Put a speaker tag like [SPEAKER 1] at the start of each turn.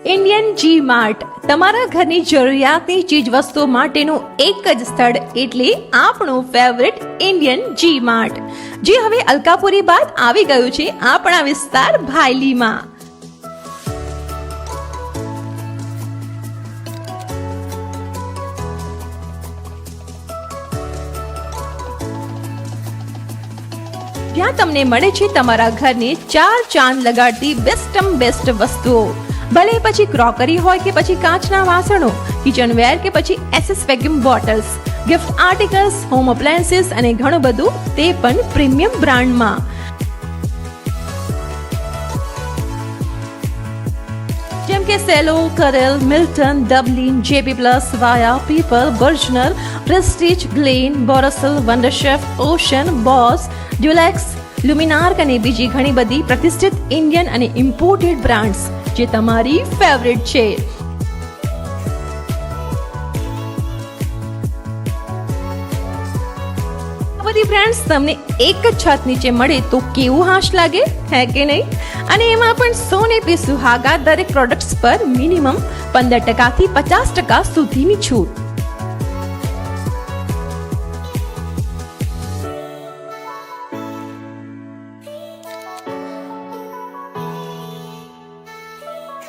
[SPEAKER 1] Indian જી Mart તમારા ઘરની જરૂરિયાતની ચીજ વસ્તુઓ માટેનું એક જ સ્થળ એટલે આપણું ફેવરિટ ઇન્ડિયન જી માર્ટ, જે હવે અલકાપુરી બાદ આવી ગયું છે આપણા વિસ્તાર ભાયલીમાં. જ્યાં તમને મળે છે તમારા ઘરને ચાર ચાંદ લગાડતી બેસ્ટ વસ્તુઓ, ભલે પછી ક્રોકરી હોય કે પછી કાચના વાસણો, કિચનવેર કે પછી SS vacuum bottles, gift articles, home appliances અને ઘણું બધું, તે પણ પ્રીમિયમ બ્રાન્ડમાં. જેમ કે સેલો, કરેલ, Milton, Dublin, JP plus, Vaya, People, Bergner, Prestige, Glen, Borosil, Wonderchef, Ocean, Bose, Dulux, Luminarc અને બીજી ઘણી બધી પ્રતિષ્ઠિત ઇન્ડિયન અને ઇમ્પોર્ટેડ બ્રાન્ડ્સ જે તમારી ફેવરિટ છે. આ બધી બ્રાન્ડ્સ તમને એક જ છત નીચે મળે તો કેવું હાશ લાગે, હે કે નહીં? અને એમાં પણ 100 સુહાગા દરેક પ્રોડક્ટ્સ પર મિનિમમ 15% થી 50% સુધીની છૂટ.